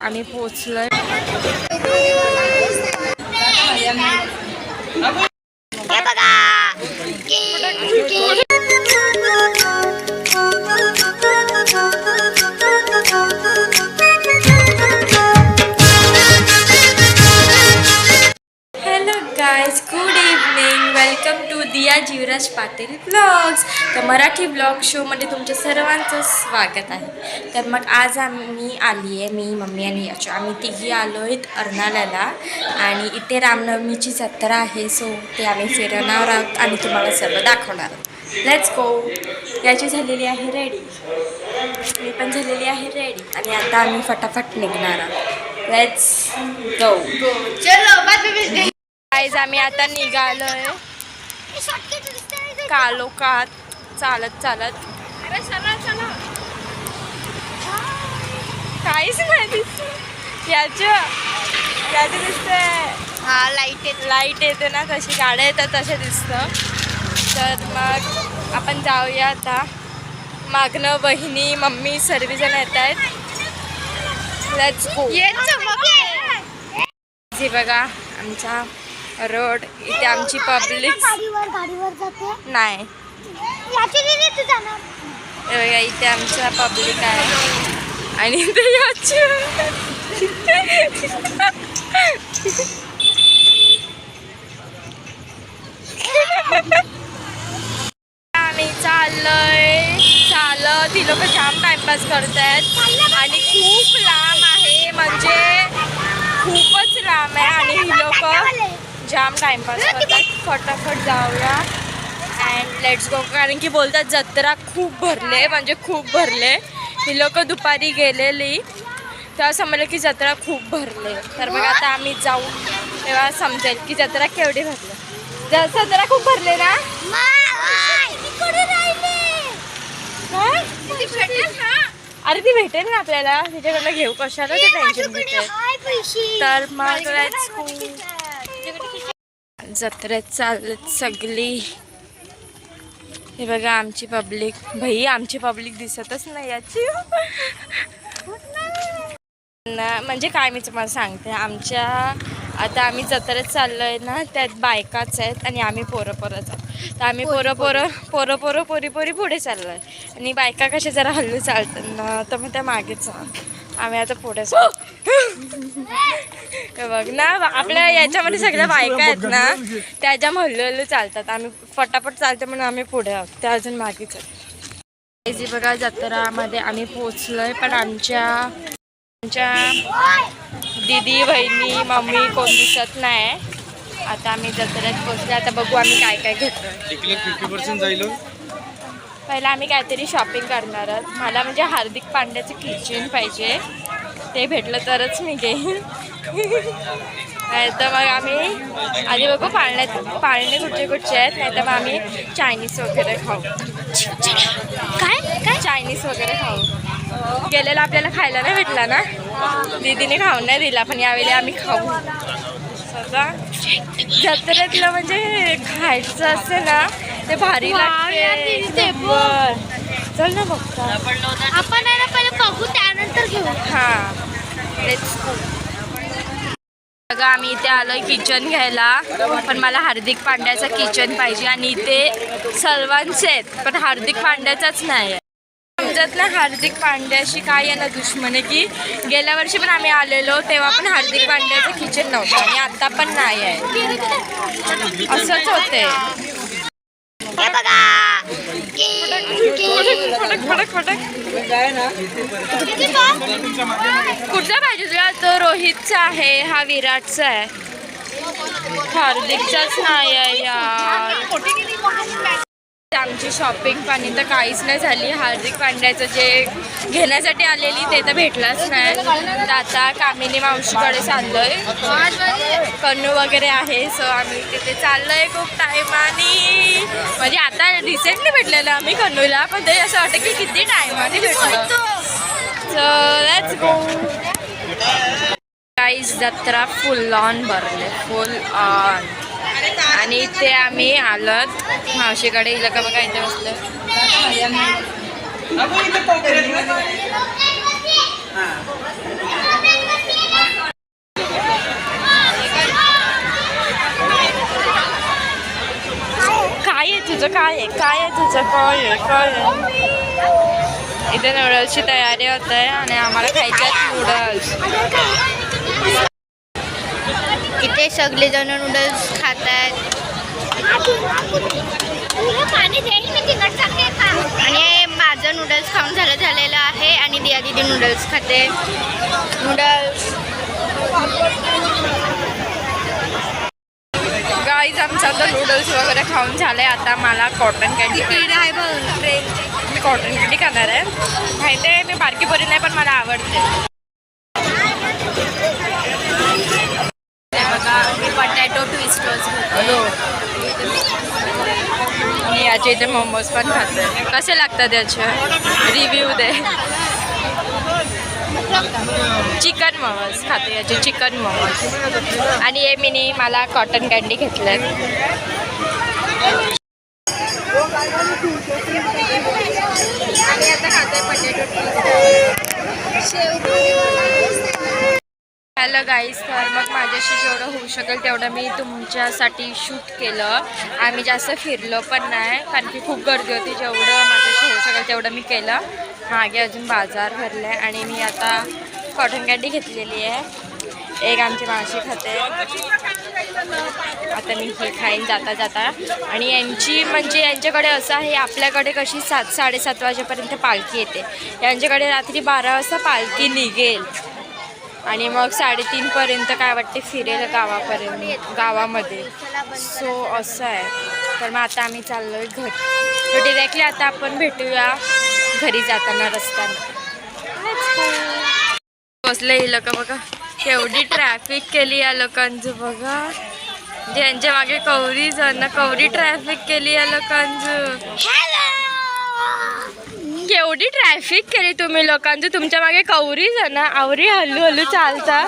आम्ही पोहोचलोय. Hello guys, good evening. Welcome to Diya Jeevraj Patil blogs. तर मराठी ब्लॉग शोमध्ये तुमच्या सर्वांचं स्वागत आहे. तर मग आज आम्ही आली आहे, मी मम्मी आणि याची आम्ही तिघी आलो आहेत अर्नाळ्याला. आणि इथे रामनवमीची जत्रा आहे, सो ते आम्ही फिरणार आहोत आणि तुम्हाला सर्व दाखवणार आहोत. Let's go. याची झालेली आहे रेडी, मी पण झालेली आहे रेडी आणि आता आम्ही फटाफट निघणार आहोत. Let's go. चलो गाईज, आम्ही आता निघालोय कालोखात चालत चालत. काहीच नाही दिसत. याची दिसतंय. हा, लाईट येते ना, तशी गाड्या येतात तसे दिसतं. तर मग आपण जाऊया आता. मागणं बहिणी मम्मी सर्वजण येत आहेत. Let's go. हे बघा आमचा रोड. इथे आमची पब्लिक नाही. इथे आमचा पब्लिक आहे आणि इथे आम्ही चाललोय चालत. ती लोक जाम टाइमपास करतायत आणि खूप लांब आहे, म्हणजे खूपच लांब आहे आणि ही लोक जाम टाइमपास करतात. फटाफट जाऊया अँड लेट्स गो. कारण की बोलतात जत्रा खूप भरले, म्हणजे खूप भरले. ही लोक दुपारी गेलेली तेव्हा समजलं की जत्रा खूप भरले. तर मग आता आम्ही जाऊ तेव्हा समजेल की जत्रा केवढी भरली. जत्रा खूप भरले ना. अरे ती भेटेल ना आपल्याला, तिच्याकडनं घेऊ कशाला ते टेन्शन घेते. तर मग लेट्स गो. जत्रेत चालत सगळी. हे बघा आमची पब्लिक. भाई आमची पब्लिक दिसतच नाही याची ना. म्हणजे काय मी तुम्हाला सांगते, आमच्या आता आम्ही जत्रेत चाललो आहे ना, त्यात बायकाच आहेत आणि आम्ही पोरं आहोत. तर आम्ही पोरं पोरी पुढे चाललो आहे आणि बायका कशा जरा हल्लू चालतात ना, तर मग त्या मागेच आम्ही आता पुढे बघ ना. आपल्या याच्यामध्ये सगळ्या बायका आहेत ना, त्या ज्या हल्लू चालतात. आम्ही फटाफट चालतो म्हणून आम्ही पुढे आहोत, त्या अजून मागेच आहेत. जी बघा जत्रामध्ये आम्ही पोचलोय, पण आमच्या दीदी बहिणी मम्मी कोण दिसत नाही. आता आम्ही जत्रेत पोचले. आता बघू आम्ही काय काय घेतोय. 50% जाईल. पहिला आम्ही काहीतरी शॉपिंग करणार आहोत. मला म्हणजे हार्दिक पांड्याचं किचन पाहिजे, ते भेटलं तरच मी घेईन. तर मग आम्ही आधी बघू पाळणे कुठचे आहेत. नाही तर मग आम्ही चायनीज वगैरे खाऊ. काय चायनीज वगैरे खाऊ. गेलेला आपल्याला खायला नाही भेटला ना, दीदीने खाऊन नाही दिला, पण यावेळी आम्ही खाऊ. जत्रेतलं म्हणजे खायचं असतं ना, ते भारी लागते. चल ना बघता आपण पहिले बघू, त्यानंतर घेऊ. हां लेट्स गो. बघा आम्ही इथे आलोय किचन घ्यायला, पण मला हार्दिक पांड्याचं किचन पाहिजे आणि इथे सर्वांचे आहेत, पण हार्दिक पांड्याचाच नाही आहे. समजत ना हार्दिक पांड्याशी काय आहे ना दुश्मन आहे, की गेल्या वर्षी पण आम्ही आलेलो तेव्हा पण हार्दिक पांड्याचं किचन नव्हतं आणि आता पण नाही आहे. असंच होते. कुठला पाहिजे तुला? तो रोहितचा आहे, हा विराटचा आहे, हार्दिकचाच नाही आहे यार. आमची शॉपिंग पाणी तर काहीच नाही झाली. हार्दिक पांड्याचं जे घेण्यासाठी आलेली ते तर भेटलंच नाही. तर आता कामिनी मावशीकडे चाललोय. कन्नू वगैरे आहे, सो आम्ही तिथे चाललोय खूप टायमानी. म्हणजे आता रिसेंटली भेटलेलं आम्ही कन्नूला, पण ते असं वाटतं की किती टायमाने भेटलो. So let's go. गाईज जत्रा फुल ऑन भरले, फुल ऑन. आणि इथे आम्ही आलोत मावशीकडे. हिला का बघा इथे बसलं. तुझं काय आहे तुझं काय आहे इथे नूडल्सची तयारी होत आहे आणि आम्हाला खायचे आहेत नूडल्स. इथे सगळे जण नूडल्स खात आहेत आणि माझं नूडल्स खाऊन झालेलं आहे आणि दिया दीदी नूडल्स खाते. नूडल्स गाईज आमचं आता नूडल्स वगैरे खाऊन झालंय. आता मला कॉटन कँडी आहे मी कॉटन कँडी खाणार आहे. माहिती आहे मी बारकी पोरी नाही पण मला आवडते. हे बघा मी बटॅटो ट्विस्टर्स आणि याचे इथे मोमोज पण खाते. कसे लागतात याचे रिव्ह्यू दे. चिकन मोमोज खाते याचे चिकन मोमोज आणि हे मिनी मला कॉटन कँडी घेतल्यात. आणि आता खाते बटाटो. हॅलो गाईज, तर मग माझ्याशी जेवढं होऊ शकेल तेवढं मी तुमच्यासाठी शूट केलं. आम्ही जास्त फिरलो पण नाही कारण की खूप गर्दी होती. जेवढं माझ्याशी होऊ शकेल तेवढं मी केलं. मागे अजून बाजार भरले आणि मी आता कॉटन कँडी घेतलेली आहे. एक आमची मावशी खाते. आता मी हे खाईन जाता जाता. आणि यांची म्हणजे यांच्याकडे असं आहे आपल्याकडे कशी 7-7:30 वाजेपर्यंत पालखी येते. यांच्याकडे रात्री 12 वाजता पालखी निघेल आणि मग 3:30 पर्यंत काय वाटते फिरेल गावामध्ये. सो असं आहे. तर मग आता आम्ही चाललो आहे घरी. तर डिरेक्टली आता आपण भेटूया घरी जाताना रस्त्यानं. बसले ही लोक बघा केवढी ट्रॅफिक केली या लोकांचं बघा. ज्यांच्या मागे कवरी जण कवरी ट्रॅफिक केली या लोकांचं. केवढी ट्रॅफिक केली तुम्ही लोकांचं. तुमच्या मागे कवरी जण आवरी हल्लू हल्लू चालता.